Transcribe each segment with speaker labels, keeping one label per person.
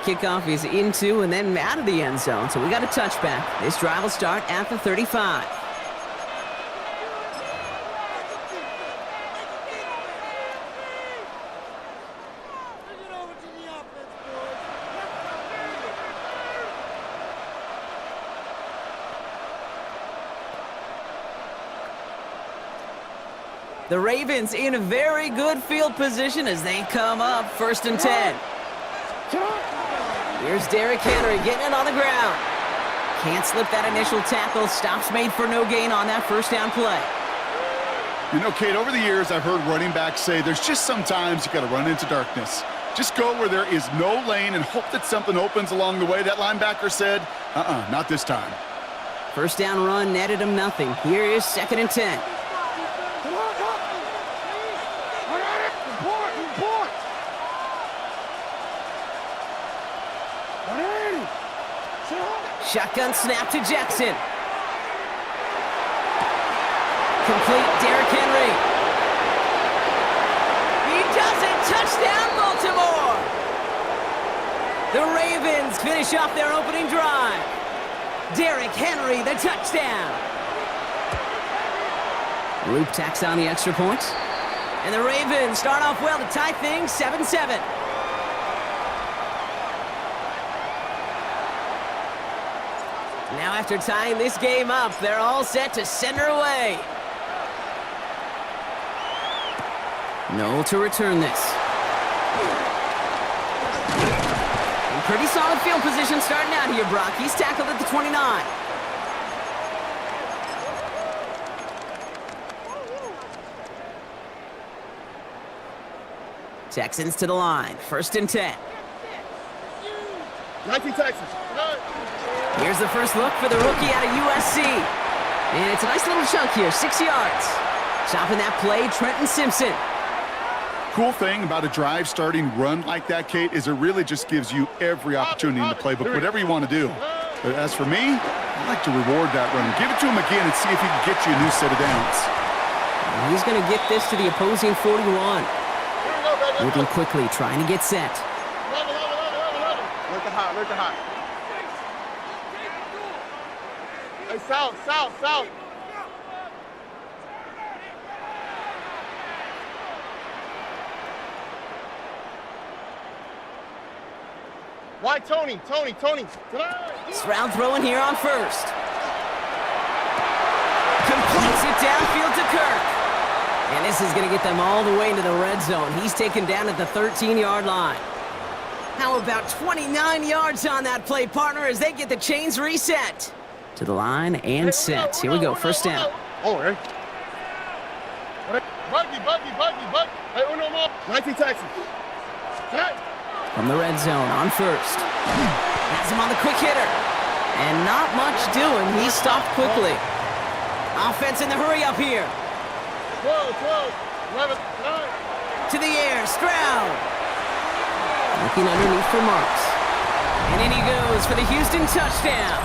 Speaker 1: kickoff is into and then out of the end zone, so we got a touchback. This drive will start at the 35. The Ravens in a very good field position as they come up 1st and 10. Here's Derrick Henry getting it on the ground. Can't slip that initial tackle. Stops made for no gain on that first down play.
Speaker 2: You know, Kate, over the years I've heard running backs say there's just sometimes you got to run into darkness. Just go where there is no lane and hope that something opens along the way. That linebacker said, not this time.
Speaker 1: First down run netted him nothing. Here is 2nd and 10. Shotgun snap to Jackson. Complete, Derrick Henry. He does it! Touchdown, Baltimore! The Ravens finish off their opening drive. Derrick Henry, the touchdown. Luke tacks on the extra point. And the Ravens start off well to tie things 7-7. Now after tying this game up, they're all set to send her away. Noel to return this. And pretty solid field position starting out here, Brock. He's tackled at the 29. Texans to the line. 1st and 10.
Speaker 2: 19 Texans.
Speaker 1: Here's the first look for the rookie out of USC. And it's a nice little chunk here, 6 yards. Chopping that play, Trenton Simpson.
Speaker 2: Cool thing about a drive starting run like that, Kate, is it really just gives you every opportunity in the playbook, whatever you want to do. But as for me, I like to reward that run. Give it to him again and see if he can get you a new set of downs.
Speaker 1: And he's going to get this to the opposing 41. Moving quickly, trying to get set.
Speaker 3: Look at hot. Hey, south. Why Tony?
Speaker 1: Stroud throwing here on 1st. Completes it downfield to Kirk. And this is going to get them all the way into the red zone. He's taken down at the 13-yard line. How about 29 yards on that play, partner, as they get the chains reset? To the line and set. Here we go, 1st down.
Speaker 3: Oh, hey. Buggy. Hey, uno more. 19 Texans.
Speaker 1: From the red zone on 1st. Has him on the quick hitter. And not much doing. He stopped quickly. Offense in the hurry up here.
Speaker 3: 12, 11, 9.
Speaker 1: To the air, Stroud. Looking underneath for Marks. And in he goes for the Houston touchdown.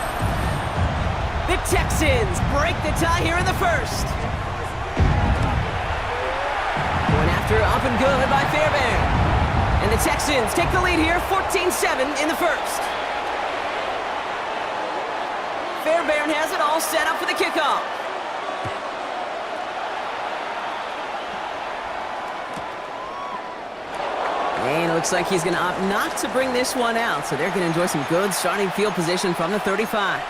Speaker 1: The Texans break the tie here in the 1st. Going after up and good by Fairbairn. And the Texans take the lead here, 14-7 in the 1st. Fairbairn has it all set up for the kickoff. And it looks like he's going to opt not to bring this one out, so they're going to enjoy some good starting field position from the 35.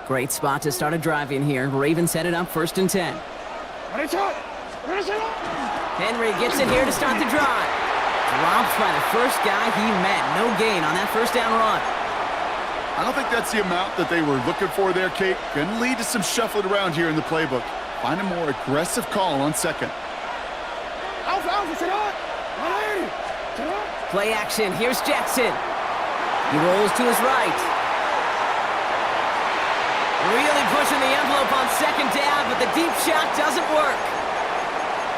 Speaker 1: Great spot to start a drive in here. Ravens set it up 1st and 10. Henry gets it here to start the drive. Dropped by the first guy he met. No gain on that first down run.
Speaker 2: I don't think that's the amount that they were looking for there, Kate. Going to lead to some shuffling around here in the playbook. Find a more aggressive call on 2nd.
Speaker 1: Play action. Here's Jackson. He rolls to his right. Really pushing the envelope on 2nd down, but the deep shot doesn't work.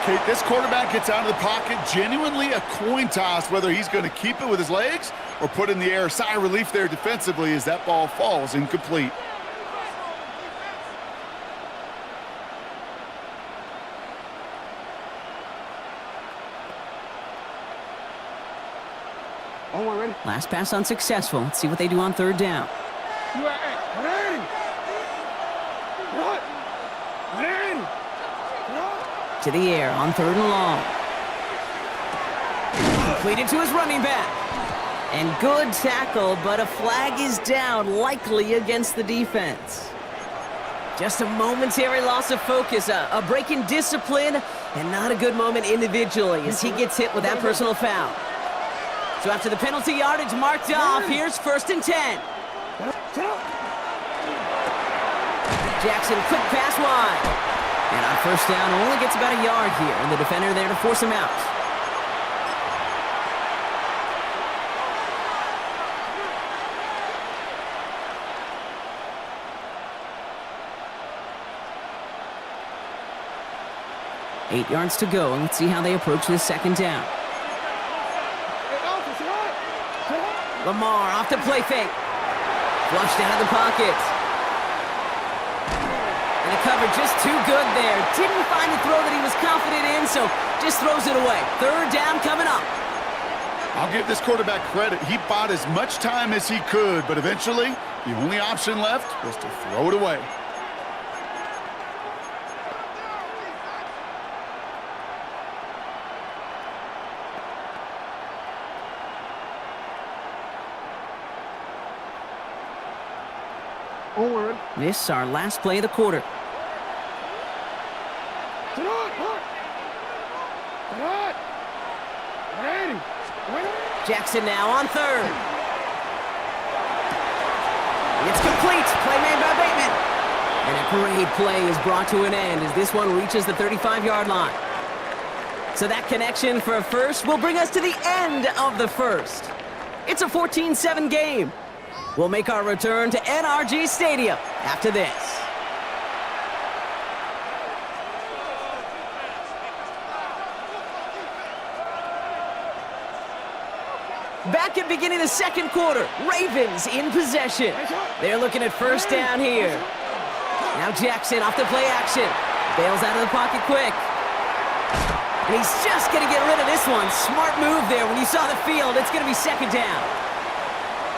Speaker 2: Kate, this quarterback gets out of the pocket, genuinely a coin toss whether he's going to keep it with his legs or put it in the air. Sigh of relief there defensively as that ball falls incomplete.
Speaker 1: Last pass unsuccessful. Let's see what they do on 3rd down. To the air on 3rd and long. Completed to his running back. And good tackle, but a flag is down, likely against the defense. Just a momentary loss of focus, a break in discipline, and not a good moment individually as he gets hit with that personal foul. So after the penalty yardage marked off, here's 1st and 10. Jackson, quick pass wide. And on 1st down, only gets about a yard here, and the defender there to force him out. Eight yards to go, and let's see how they approach this 2nd down. Lamar off to play fake. Flushed out of the pocket. And the cover just too good there. Didn't find the throw that he was confident in, so just throws it away. 3rd down coming up.
Speaker 2: I'll give this quarterback credit. He bought as much time as he could, but eventually the only option left was to throw it away.
Speaker 1: This is our last play of the quarter. Jackson now on 3rd. It's complete. Play made by Bateman. And a great play is brought to an end as this one reaches the 35-yard line. So that connection for a first will bring us to the end of the first. It's a 14-7 game. We'll make our return to NRG Stadium after this. Back at beginning of the 2nd quarter, Ravens in possession. They're looking at 1st down here. Now Jackson off the play action. Bails out of the pocket quick. And he's just going to get rid of this one. Smart move there. When you saw the field, it's going to be 2nd down.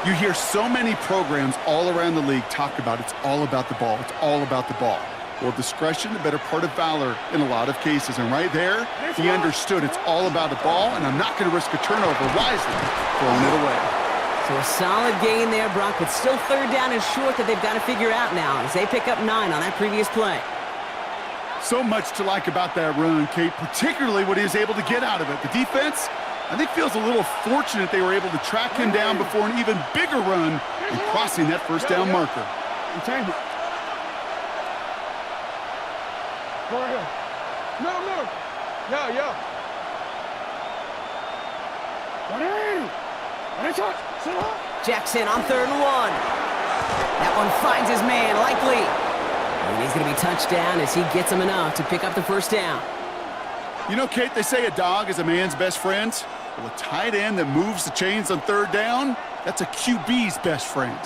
Speaker 2: You hear so many programs all around the league talk about it's all about the ball. It's all about the ball. Well, discretion, the better part of valor in a lot of cases. And right there, he understood it's all about the ball, and I'm not going to risk a turnover wisely, throwing it away.
Speaker 1: So a solid gain there, Brock, but still 3rd down and short that they've got to figure out now as they pick up 9 on that previous play.
Speaker 2: So much to like about that run, Kate, particularly what he was able to get out of it. The defense, I think, feels a little fortunate they were able to track him down before an even bigger run and crossing that 1st down marker.
Speaker 3: Go ahead. No. Yeah.
Speaker 1: Jackson on 3rd and 1. That one finds his man, likely. And he's going to be touched down as he gets him enough to pick up the 1st down.
Speaker 2: You know, Kate, they say a dog is a man's best friend. Well, a tight end that moves the chains on 3rd down, that's a QB's best friend.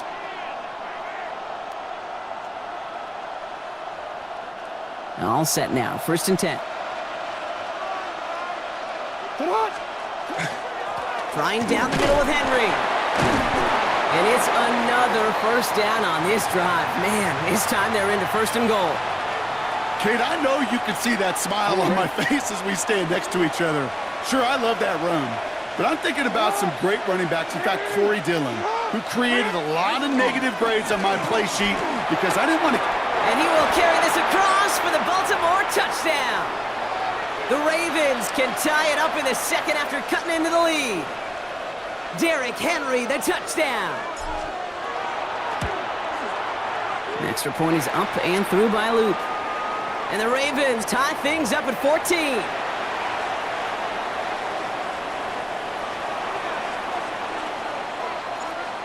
Speaker 1: All set now, 1st and 10. Trying down the middle with Henry. And it's another 1st down on this drive. Man, this time they're into 1st and goal.
Speaker 2: Kate, I know you can see that smile on my face as we stand next to each other. Sure, I love that run. But I'm thinking about some great running backs. In fact, Corey Dillon. who created a lot of negative grades on my play sheet because I didn't want to...
Speaker 1: And he will carry this across for the Baltimore touchdown. The Ravens can tie it up in the second after cutting into the lead. Derrick Henry, the touchdown. An extra point is up and through by Loop. And the Ravens tie things up at 14.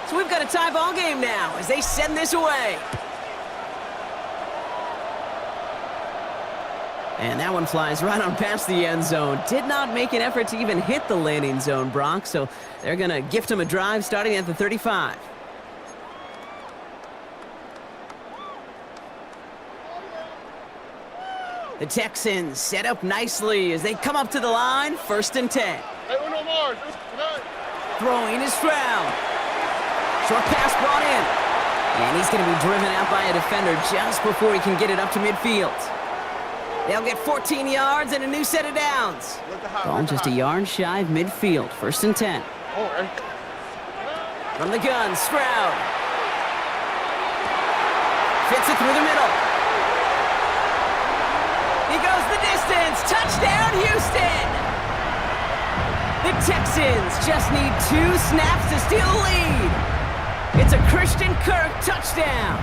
Speaker 1: So we've got a tie ball game now as they send this away. And that one flies right on past the end zone. Did not make an effort to even hit the landing zone, Brock, so they're going to gift him a drive starting at the 35. The Texans set up nicely as they come up to the line, 1st and 10. Throwing is Stroud. Short pass brought in. And he's going to be driven out by a defender just before he can get it up to midfield. They'll get 14 yards and a new set of downs. Ball just a yard shy of midfield, 1st and 10. From the gun, Stroud. Fits it through the middle. He goes the distance. Touchdown, Houston! The Texans just need 2 snaps to steal the lead. It's a Christian Kirk touchdown.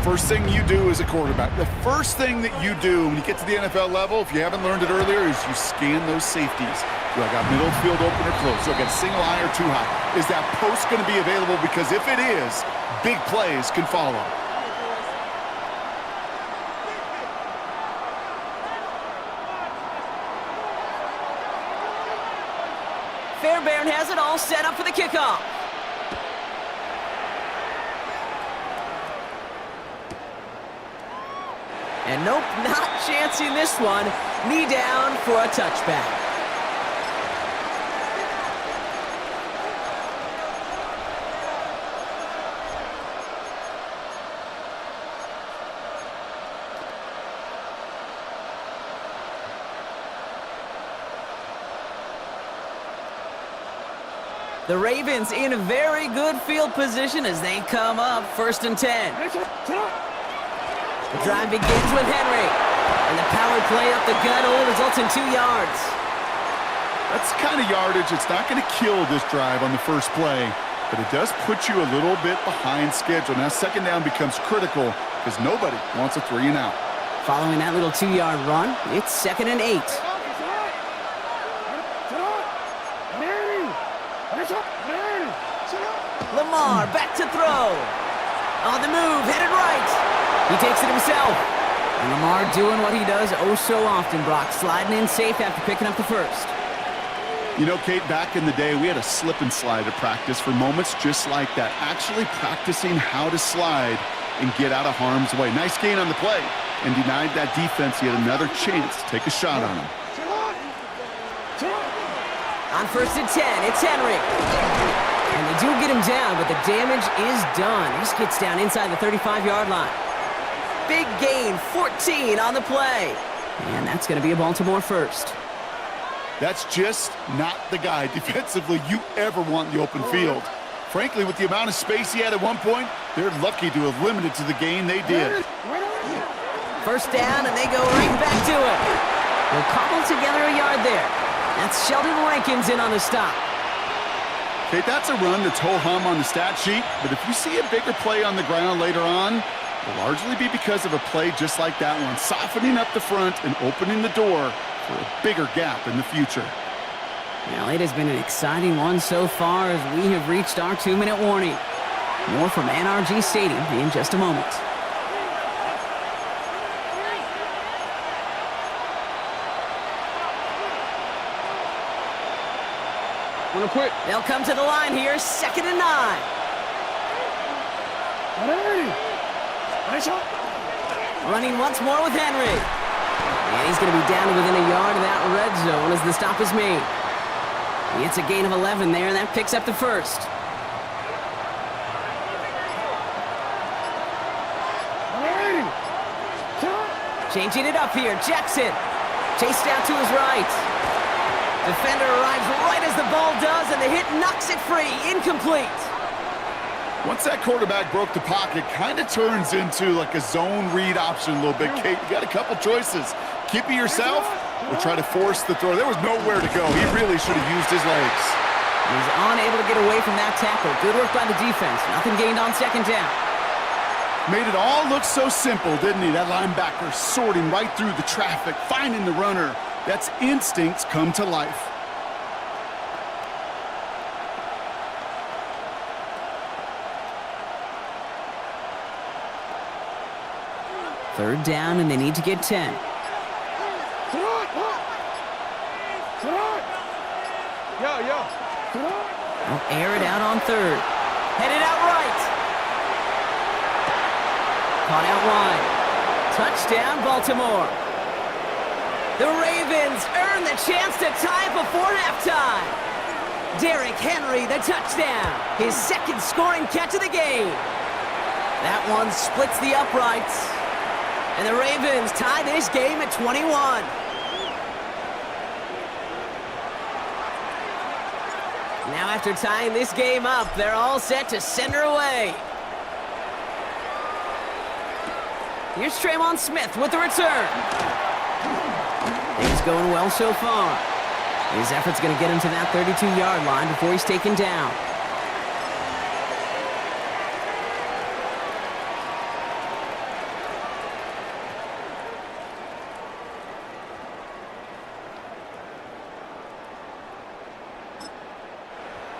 Speaker 2: First thing you do as a quarterback, the first thing that you do when you get to the NFL level, if you haven't learned it earlier, is you scan those safeties. Do I got middle field open or close? Do I got single high or too high? Is that post going to be available? Because if it is, big plays can follow.
Speaker 1: Fairbairn has it all set up for the kickoff. And nope, not chancing this one. Knee down for a touchback. The Ravens in a very good field position as they come up 1st and 10. The drive begins with Henry. And the power play up the gut only results in 2 yards.
Speaker 2: That's the kind of yardage. It's not going to kill this drive on the first play, but it does put you a little bit behind schedule. Now 2nd down becomes critical because nobody wants a 3 and out.
Speaker 1: Following that little 2-yard run, it's 2nd and 8. Lamar back to throw. On the move, headed right. He takes it himself. And Lamar doing what he does oh so often, Brock. Sliding in safe after picking up the first.
Speaker 2: You know, Kate, back in the day, we had a slip and slide at practice for moments just like that. Actually practicing how to slide and get out of harm's way. Nice gain on the play. And denied that defense yet another chance to take a shot on him.
Speaker 1: On 1st and 10, it's Henry. And they do get him down, but the damage is done. He just gets down inside the 35-yard line. Big gain, 14 on the play. And that's going to be a Baltimore first.
Speaker 2: That's just not the guy defensively you ever want in the open field. Frankly, with the amount of space he had at one point, they're lucky to have limited to the gain they did.
Speaker 1: 1st down, and they go right back to it. They'll cobble together a yard there. That's Sheldon Rankins in on the stop.
Speaker 2: Okay, that's a run that's ho-hum on the stat sheet, but if you see a bigger play on the ground later on, it'll largely be because of a play just like that one, softening up the front and opening the door for a bigger gap in the future.
Speaker 1: Well, it has been an exciting one so far as we have reached our 2-minute warning. More from NRG Stadium in just a moment.
Speaker 3: Quick.
Speaker 1: They'll come to the line here, 2nd and 9. Running once more with Henry. And he's going to be down to within a yard of that red zone as the stop is made. It's a gain of 11 there, and that picks up the first. Changing it up here, Jackson. Chased out to his right. Defender arrives right as the ball does, and the hit knocks it free. Incomplete.
Speaker 2: Once that quarterback broke the pocket, kind of turns into like a zone read option a little bit. Kate, you got a couple choices. Keep it yourself or try to force the throw. There was nowhere to go. He really should have used his legs.
Speaker 1: He's unable to get away from that tackle. Good work by the defense. Nothing gained on second down.
Speaker 2: Made it all look so simple, didn't he? That linebacker sorting right through the traffic, finding the runner. That's instincts come to life.
Speaker 1: Third down, and they need to get 10. They'll air it out on third. Headed out right. Caught out wide. Touchdown, Baltimore. The Ravens earn the chance to tie before halftime. Derrick Henry, the touchdown. His second scoring catch of the game. That one splits the uprights. And the Ravens tie this game at 21. Now after tying this game up, they're all set to send her away. Here's Tremon Smith with the return. Things going well so far. His effort's going to get him to that 32-yard line before he's taken down.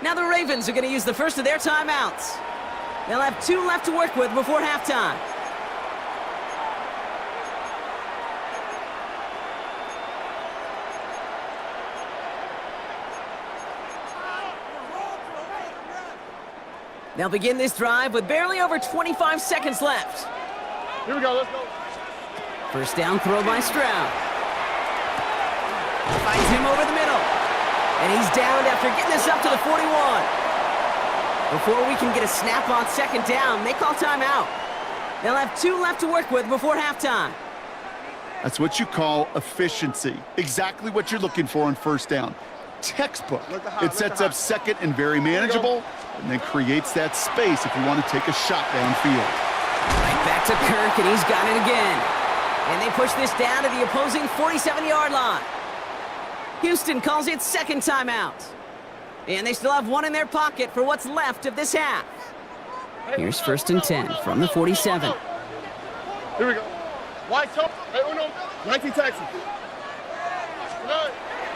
Speaker 1: Now the Ravens are going to use the first of their timeouts. They'll have 2 left to work with before halftime. They'll begin this drive with barely over 25 seconds left.
Speaker 3: Here we go, let's go.
Speaker 1: First down throw by Stroud. Finds him over the middle. And he's downed after getting this up to the 41. Before we can get a snap on second down, they call timeout. They'll have 2 left to work with before halftime.
Speaker 2: That's what you call efficiency. Exactly what you're looking for on first down. Textbook. It sets up second and very manageable, and then creates that space if you want to take a shot downfield.
Speaker 1: Right back to Kirk, and he's got it again. And they push this down to the opposing 47-yard line. Houston calls it second timeout. And they still have 1 in their pocket for what's left of this half. Here's first and 10 from the 47.
Speaker 3: Here we go. White top. Hey, Uno. 19 Texas.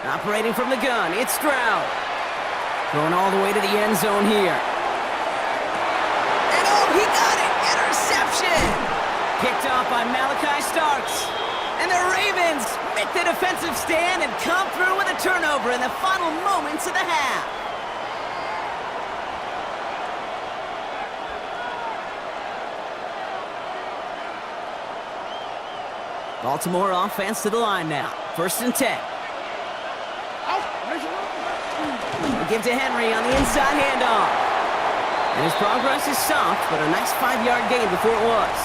Speaker 1: Operating from the gun, it's Stroud. Thrown all the way to the end zone here. And oh, he got it! Interception! Picked off by Malachi Starks. And the Ravens make the defensive stand and come through with a turnover in the final moments of the half. Baltimore offense to the line now. First and 10. They give to Henry on the inside handoff. And his progress is soft, but a nice 5-yard gain before it was.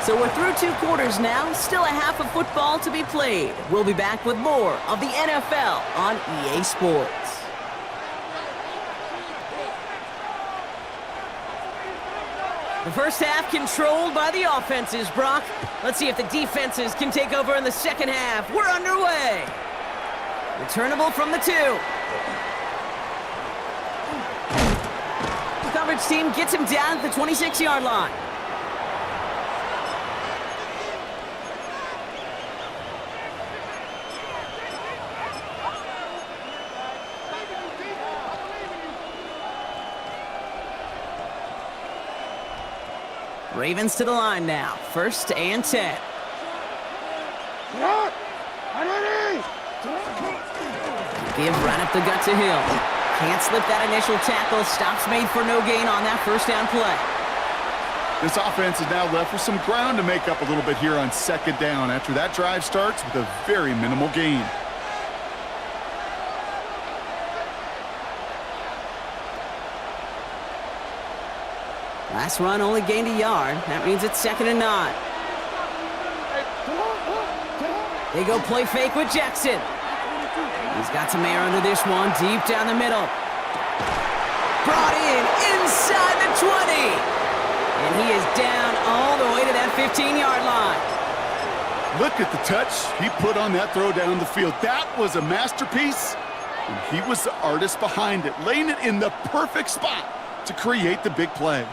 Speaker 1: So we're through 2 quarters now, still a half of football to be played. We'll be back with more of the NFL on EA Sports. The first half controlled by the offenses, Brock. Let's see if the defenses can take over in the second half. We're underway. Returnable from the 2. The coverage team gets him down at the 26-yard line. Ravens to the line now. First and 10. Give right up the gut to Hill. Can't slip that initial tackle. Stops made for no gain on that first down play.
Speaker 2: This offense is now left with some ground to make up a little bit here on second down after that drive starts with a very minimal gain.
Speaker 1: Last run only gained a yard. That means it's second and 9. They go play fake with Jackson. He's He's got some air under this one, deep down the middle. Brought in inside the 20. And he is down all the way to that 15-yard line.
Speaker 2: Look at the touch he put on that throw down the field. That was a masterpiece, and he was the artist behind it, laying it in the perfect spot to create the big play.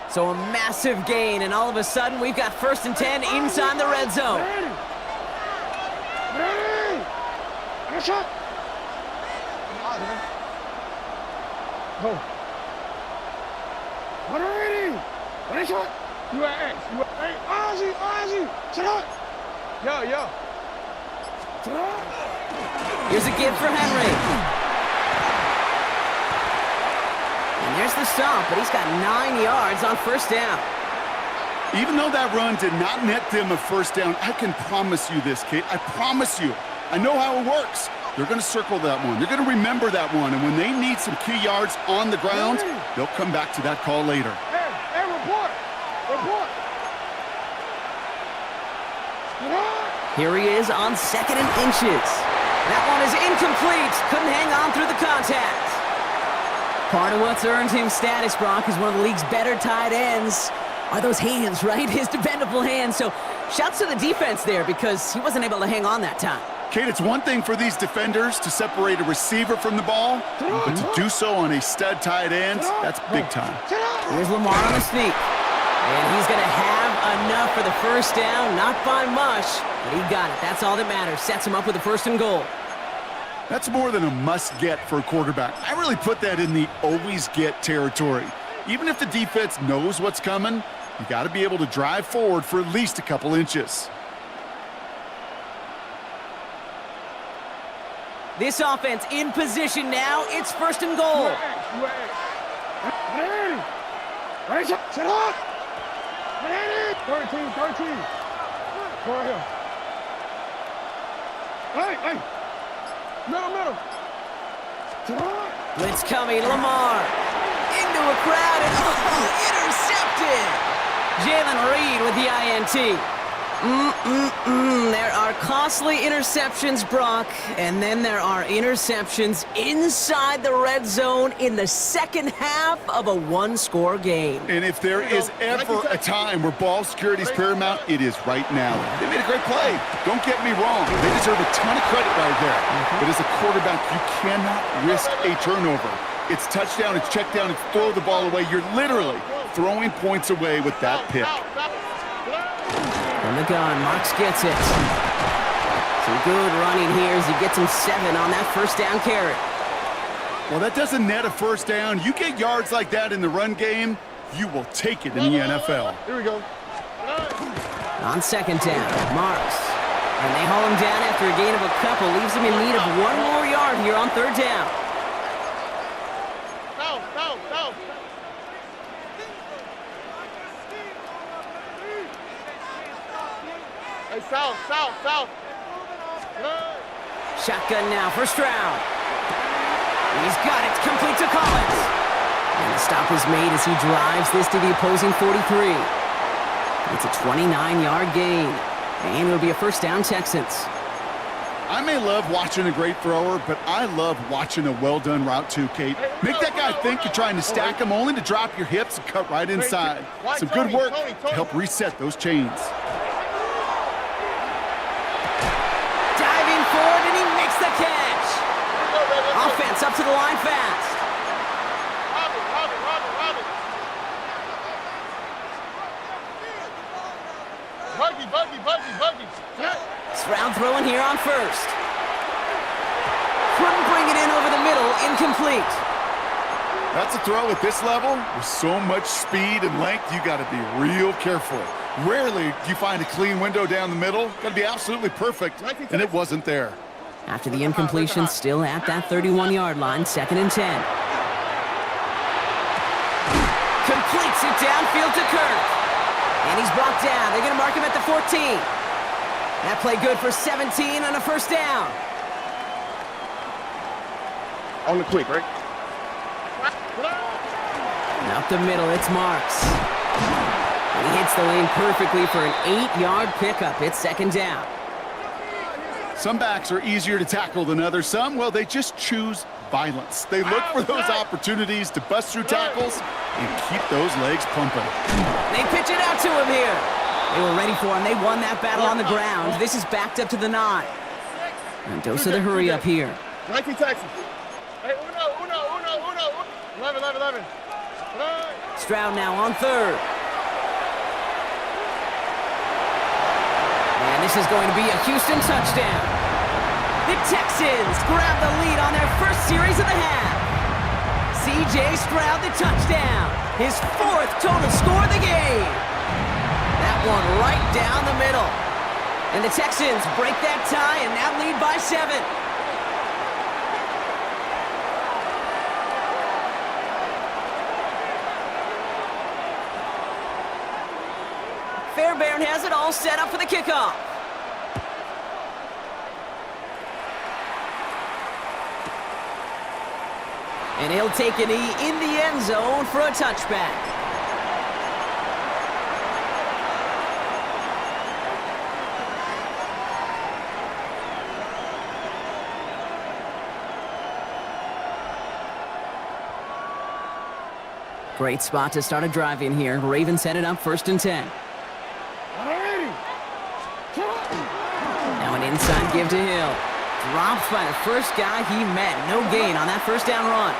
Speaker 1: So a massive gain, and all of a sudden we've got 1st and 10 inside the red zone.
Speaker 3: Shot. Go. What are ready? What is shot? You are X. You are X. Ozzy. Shut up. Yo. Shut up.
Speaker 1: Here's a give for Henry. And there's the stop, but he's got 9 yards on 1st down.
Speaker 2: Even though that run did not net them a 1st down, I can promise you this, Kate. I promise you. I know how it works. They're going to circle that one. They're going to remember that one. And when they need some key yards on the ground, they'll come back to that call later.
Speaker 3: Hey, report.
Speaker 1: Here he is on 2nd and inches. That one is incomplete. Couldn't hang on through the contact. Part of what's earned him status, Brock, is one of the league's better tight ends. Are those hands, right? His dependable hands. So shouts to the defense there because he wasn't able to hang on that time.
Speaker 2: Kate, it's one thing for these defenders to separate a receiver from the ball, but to do so on a stud tight end, that's big time.
Speaker 1: Here's Lamar on the sneak. And he's going to have enough for the 1st down. Not by much, but he got it. That's all that matters. Sets him up with a 1st and goal.
Speaker 2: That's more than a must-get for a quarterback. I really put that in the always-get territory. Even if the defense knows what's coming, you got to be able to drive forward for at least a couple inches.
Speaker 1: This offense in position now. It's 1st and goal.
Speaker 3: Shut up. 13. Go right here. Hey. Middle. Shut up.
Speaker 1: Blitz coming. Lamar. Into a crowd and intercepted. Jalen Reed with the INT. There are costly interceptions, Brock, and then there are interceptions inside the red zone in the 2nd half of a 1-score game.
Speaker 2: And if there is ever a time where ball security is paramount, it is right now. They made a great play. Don't get me wrong. They deserve a ton of credit right there. But as a quarterback, you cannot risk a turnover. It's touchdown, it's check down, it's throw the ball away. You're literally throwing points away with that pick.
Speaker 1: From the gun, Marks gets it. Some good running here as he gets him 7 on that 1st down carry.
Speaker 2: Well, that doesn't net a 1st down. You get yards like that in the run game, you will take it in the NFL.
Speaker 3: Here we go.
Speaker 1: On 2nd down, Marks. And they haul him down after a gain of a couple. Leaves him in need of 1 more yard here on 3rd down.
Speaker 3: Go. Hey, south.
Speaker 1: Shotgun now, 1st round. He's got it, complete to Collins. And the stop is made as he drives this to the opposing 43. It's a 29-yard gain. And it'll be a 1st down, Texans.
Speaker 2: I may love watching a great thrower, but I love watching a well-done route too, Kate. Make that guy think you're trying to stack him only to drop your hips and cut right inside. Some good work to help reset those chains.
Speaker 1: Diving forward, and he makes the catch. Offense up to the line fast.
Speaker 3: Buggy.
Speaker 1: It's round throwing here on 1st. Couldn't bring it in over the middle, incomplete.
Speaker 2: That's a throw at this level. With so much speed and length, you got to be real careful. Rarely do you find a clean window down the middle. Got to be absolutely perfect, and it wasn't there.
Speaker 1: After the incompletion, still at that 31-yard line, 2nd and 10. Completes it downfield to Kirk. And he's brought down. They're going to mark him at the 14. That play good for 17 on a 1st down.
Speaker 3: On the quick, right?
Speaker 1: And up the middle, it's Marks. And he hits the lane perfectly for an 8-yard pickup. It's second down.
Speaker 2: Some backs are easier to tackle than others. Some, well, they just choose violence. They look for those opportunities to bust through tackles and keep those legs pumping.
Speaker 1: They pitch it out to him here. They were ready for him. They won that battle on the ground. This is backed up to the 9. And dose of the hurry up here.
Speaker 3: 19 Texas. Hey, uno. 11.
Speaker 1: Stroud now on third. And this is going to be a Houston touchdown. The Texans grab the lead on their first series of the half. C.J. Stroud the touchdown. His 4th total score of the game. That one right down the middle. And the Texans break that tie and now lead by 7. Fairbairn has it all set up for the kickoff. And he'll take a knee in the end zone for a touchback. Great spot to start a drive in here. Ravens set it up 1st and 10. Now an inside give to Hill. Dropped by the first guy he met. No gain on that first down run.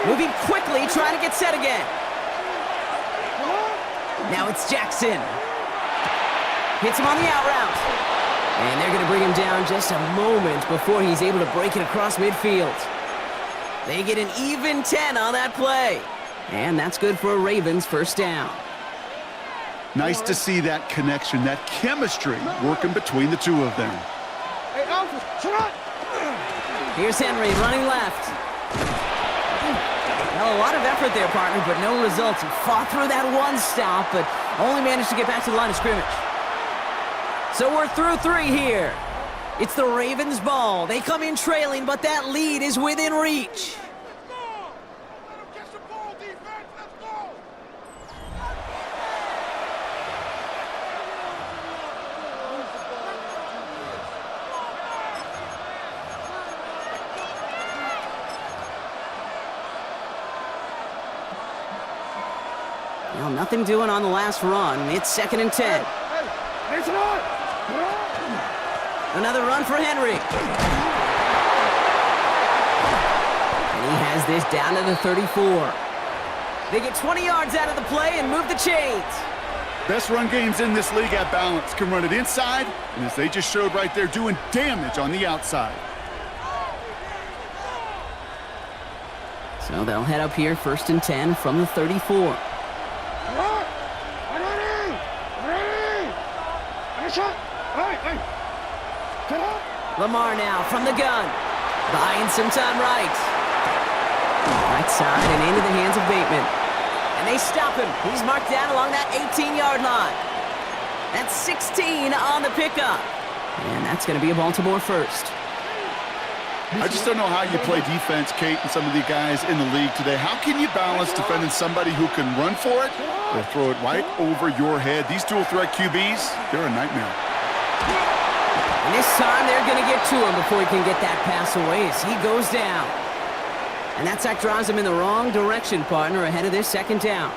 Speaker 1: Moving quickly, trying to get set again. Now it's Jackson. Hits him on the out route. And they're going to bring him down just a moment before he's able to break it across midfield. They get an even 10 on that play. And that's good for a Ravens first down.
Speaker 2: Nice to see that connection, that chemistry working between the two of them.
Speaker 3: Hey, Alpha, shut up!
Speaker 1: Here's Henry running left. Well, a lot of effort there, partner, but no results. He fought through that one stop, but only managed to get back to the line of scrimmage. So we're through 3 here. It's the Ravens' ball. They come in trailing, but that lead is within reach. Well, nothing doing on the last run. It's 2nd and 10. Another run for Henry. And he has this down to the 34. They get 20 yards out of the play and move the chains.
Speaker 2: Best run games in this league at balance. Can run it inside, and as they just showed right there, doing damage on the outside.
Speaker 1: So they'll head up here 1st and 10 from the 34. Lamar now from the gun. Buying some time right. Right side and into the hands of Bateman. And they stop him. He's marked down along that 18-yard line. That's 16 on the pickup. And that's going to be a Baltimore first.
Speaker 2: I just don't know how you play defense, Kate, and some of the guys in the league today. How can you balance defending somebody who can run for it or throw it right over your head? These dual threat QBs, they're a nightmare.
Speaker 1: And this time they're going to get to him before he can get that pass away as he goes down. And that sack drives him in the wrong direction, partner, ahead of this 2nd down.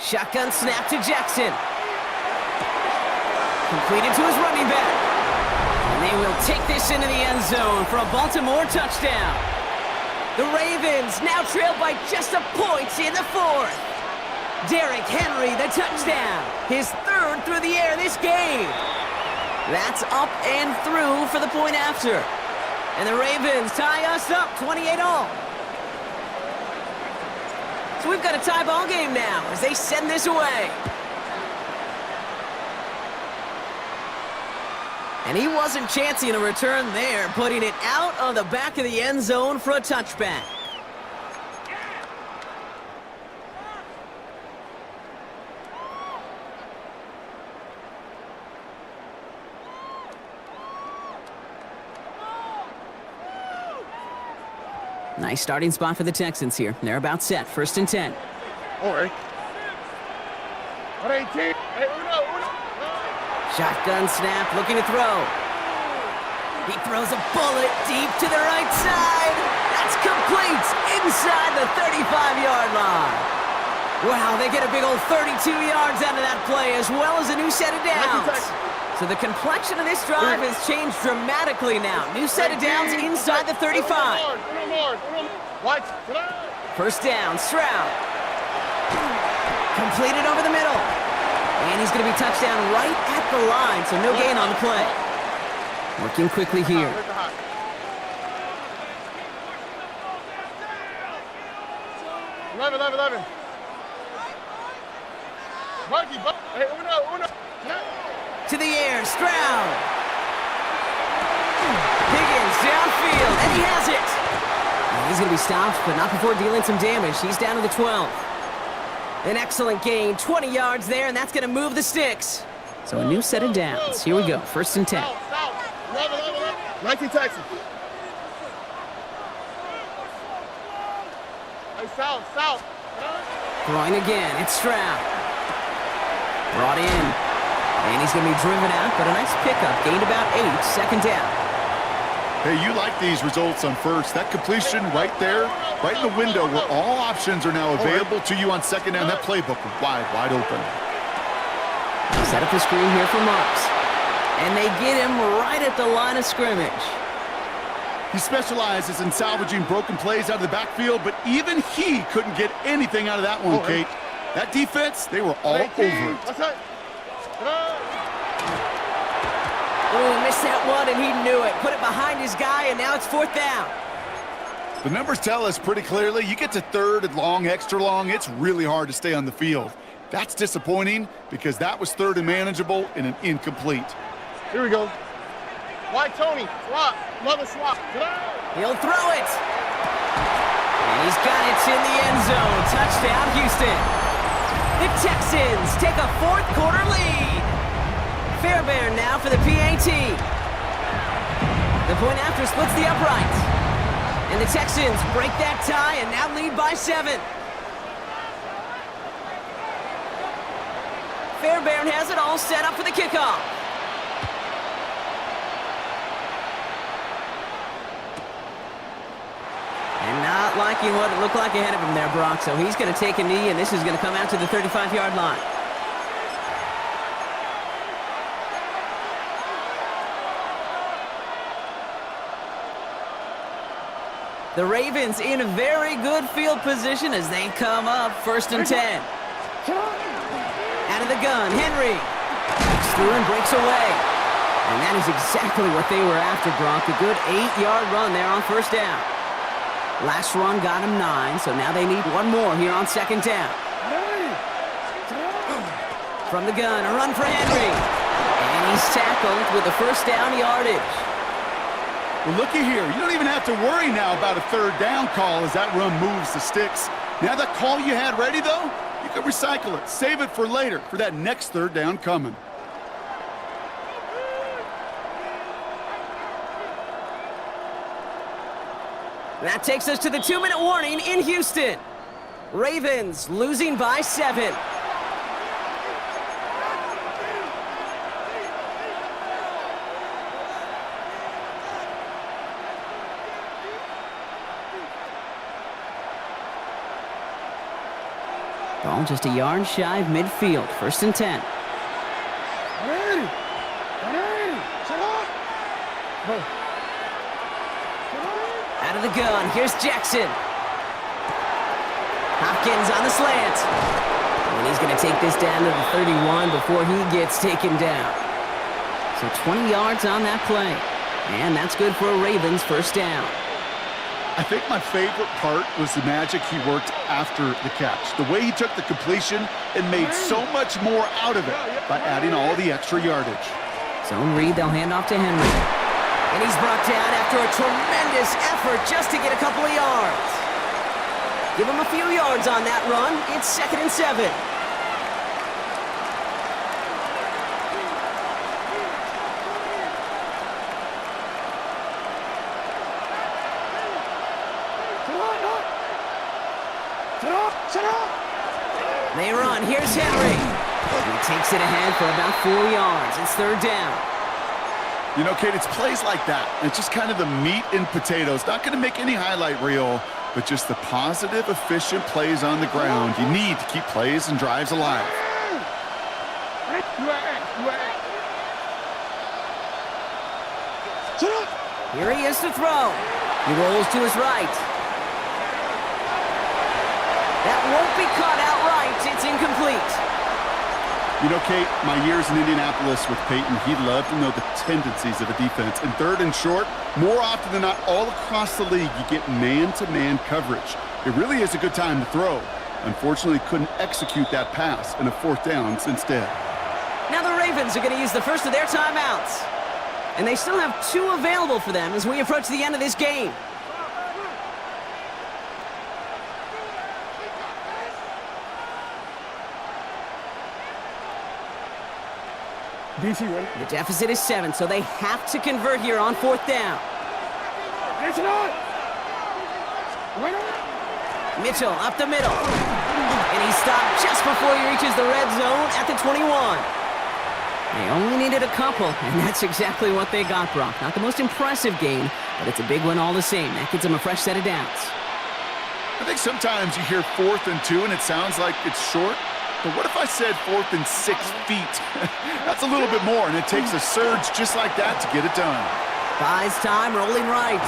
Speaker 1: Shotgun snap to Jackson. Completed to his running back. And they will take this into the end zone for a Baltimore touchdown. The Ravens now trail by just a point in the 4th. Derrick Henry, the touchdown. His 3rd through the air this game. That's up and through for the point after. And the Ravens tie us up 28-all. So we've got a tie ball game now as they send this away. And he wasn't chancing a return there, putting it out on the back of the end zone for a touchback. Nice starting spot for the Texans here. They're about set. 1st and 10.
Speaker 3: All right.
Speaker 1: Shotgun snap, looking to throw. He throws a bullet deep to the right side. That's complete inside the 35-yard line. Wow, they get a big old 32 yards out of that play as well as a new set of downs. So the complexion of this drive has changed dramatically now. New set of downs inside the 35. First down, Stroud. Completed over the middle. And he's going to be touchdown right at the line, so no gain on the play. Working quickly here. To the air, Stroud. Higgins downfield, and he has it. And he's going to be stopped, but not before dealing some damage. He's down to the 12. An excellent gain, 20 yards there, and that's going to move the sticks. So a new set of downs. Here we go, 1st and 10.
Speaker 3: 19 Texas. Hey, south.
Speaker 1: Throwing again, it's Stroud. Brought in. And he's going to be driven out, but a nice pickup. Gained about 8, 2nd down.
Speaker 2: Hey, you like these results on first. That completion right there, right in the window where all options are now available to you on 2nd down. That playbook wide open.
Speaker 1: Set up the screen here for Marks. And they get him right at the line of scrimmage.
Speaker 2: He specializes in salvaging broken plays out of the backfield, but even he couldn't get anything out of that one, Kate. That defense, they were all over it.
Speaker 1: Oh, missed that one, and he knew it. Put it behind his guy, and now it's 4th down.
Speaker 2: The numbers tell us pretty clearly, you get to 3rd and long, extra long, it's really hard to stay on the field. That's disappointing because that was 3rd and manageable and an incomplete.
Speaker 3: Here we go. White Tony, swap, another swap.
Speaker 1: He'll throw it. And he's got it in the end zone. Touchdown, Houston. The Texans take a 4th quarter lead. Fairbairn now for the PAT. The point after splits the uprights. And the Texans break that tie and now lead by 7. Fairbairn has it all set up for the kickoff. And not liking what it looked like ahead of him there, Brock. So he's going to take a knee, and this is going to come out to the 35-yard line. The Ravens in a very good field position as they come up 1st and 10. Out of the gun, Henry. Breaks through and breaks away. And that is exactly what they were after, Brock. A good 8-yard run there on 1st down. Last run got him 9, so now they need one more here on 2nd down. From the gun, a run for Henry. And he's tackled with the 1st down yardage.
Speaker 2: Well, looky here. You don't even have to worry now about a 3rd down call as that run moves the sticks. Now that call you had ready, though, you can recycle it. Save it for later for that next 3rd down coming.
Speaker 1: That takes us to the 2-minute warning in Houston. Ravens losing by 7. Ball just a yard shy of midfield. 1st and 10. Out of the gun, here's Jackson. Hopkins on the slant. And And he's going to take this down to the 31 before he gets taken down. So 20 yards on that play. And that's good for a Ravens first down.
Speaker 2: I think my favorite part was the magic he worked after the catch. The way he took the completion and made so much more out of it by adding all the extra yardage.
Speaker 1: Zone read, they'll hand off to Henry. And he's brought down after a tremendous effort just to get a couple of yards. Give him a few yards on that run. It's 2nd and 7. They run. Here's Henry. He takes it ahead for about 4 yards. It's 3rd down.
Speaker 2: You know, Kate, it's plays like that. It's just kind of the meat and potatoes. Not going to make any highlight reel, but just the positive, efficient plays on the ground. You need to keep plays and drives alive.
Speaker 1: Here he is to throw. He rolls to his right. That won't be caught outright. It's incomplete.
Speaker 2: You know, Kate, my years in Indianapolis with Peyton, he loved to know the tendencies of a defense. In 3rd and short, more often than not, all across the league, you get man-to-man coverage. It really is a good time to throw. Unfortunately, couldn't execute that pass in a 4th down instead.
Speaker 1: Now the Ravens are going to use the first of their timeouts. And they still have 2 available for them as we approach the end of this game. The deficit is 7, so they have to convert here on 4th down. Mitchell up the middle. And he stopped just before he reaches the red zone at the 21. They only needed a couple, and that's exactly what they got, Brock. Not the most impressive gain, but it's a big one all the same. That gets them a fresh set of downs.
Speaker 2: I think sometimes you hear 4th and 2, and it sounds like it's short. But what if I said 4th and 6 feet? That's a little bit more, and it takes a surge just like that to get it done.
Speaker 1: Buys time, rolling right.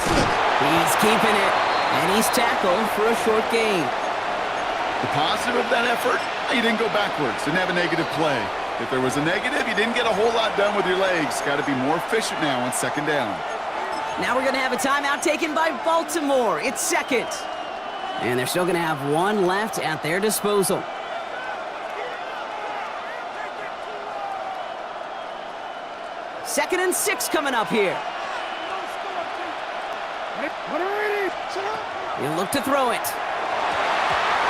Speaker 1: He's keeping it, and he's tackled for a short gain.
Speaker 2: The positive of that effort, you didn't go backwards, didn't have a negative play. If there was a negative, you didn't get a whole lot done with your legs. Got to be more efficient now on 2nd down.
Speaker 1: Now we're going to have a timeout taken by Baltimore. It's 2nd. And they're still going to have 1 left at their disposal. Second and 6 coming up here. He'll look to throw it.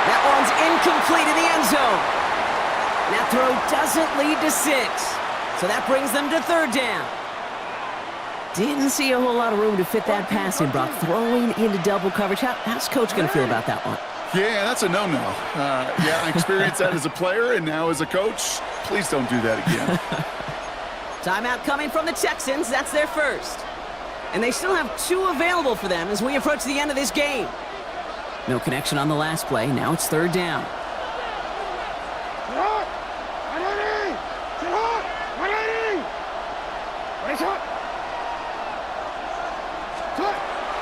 Speaker 1: That one's incomplete in the end zone. That throw doesn't lead to 6. So that brings them to 3rd down. Didn't see a whole lot of room to fit that pass in, Brock. Throwing into double coverage. How's Coach going to feel about that one?
Speaker 2: Yeah, that's a no-no. Yeah, I experienced that as a player and now as a coach. Please don't do that again.
Speaker 1: Timeout coming from the Texans. That's their first. And they still have 2 available for them as we approach the end of this game. No connection on the last play. Now it's 3rd down.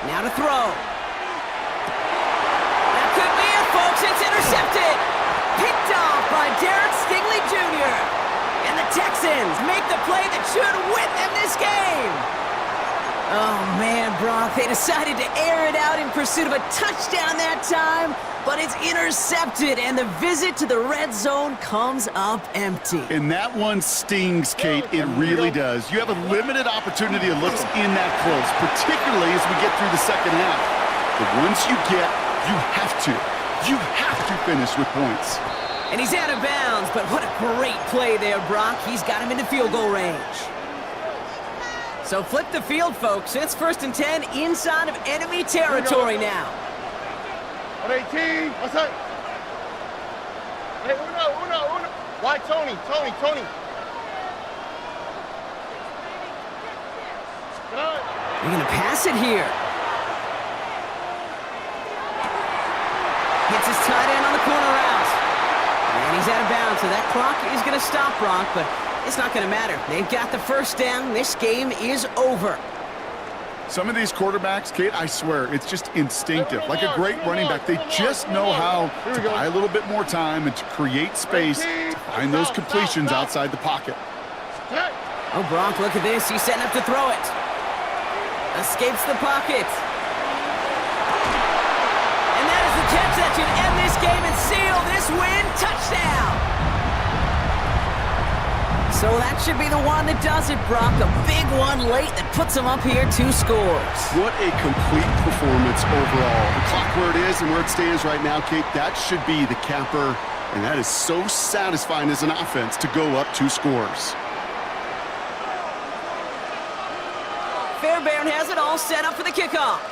Speaker 1: Now to throw. That could be it, folks. It's intercepted. Picked off by Derek Stingley Jr. And the Texans make the play that should win them this game. Oh, man, Brock, they decided to air it out in pursuit of a touchdown that time, but it's intercepted, and the visit to the red zone comes up empty.
Speaker 2: And that one stings, Kate. It really does. You have a limited opportunity of looks in that close, particularly as we get through the second half. But once you get, you have to finish with points.
Speaker 1: And he's out of bounds, but what a great play there, Brock. He's got him into field goal range. So flip the field, folks. It's 1st and 10 inside of enemy territory now.
Speaker 3: 18. What's up? Hey, uno. Why Tony?
Speaker 1: They're going to pass it here. Hits his tight end on the corner route. And he's out of bounds, so that clock is going to stop, Brock, but it's not going to matter. They've got the first down. This game is over.
Speaker 2: Some of these quarterbacks, Kate, I swear, it's just instinctive. Like a great running back, they just know how to buy a little bit more time and to create space to find those completions outside the pocket.
Speaker 1: Oh, Gronk, look at this. He's setting up to throw it. Escapes the pocket. And that is the catch that should end this game and seal this win. Touchdown! So that should be the one that does it, Brock. A big one late that puts him up here 2 scores.
Speaker 2: What a complete performance overall. The clock where it is and where it stands right now, Kate, that should be the capper. And that is so satisfying as an offense to go up 2 scores.
Speaker 1: Fairbairn has it all set up for the kickoff.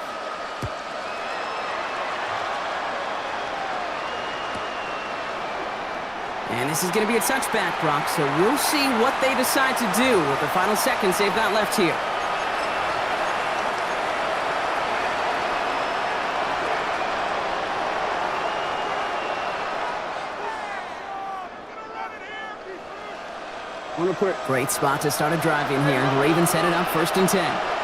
Speaker 1: And this is going to be a touchback, Brock, so we'll see what they decide to do with the final seconds they've got left here.
Speaker 3: On the quick.
Speaker 1: Great spot to start a drive in here. Ravens headed up 1st and 10.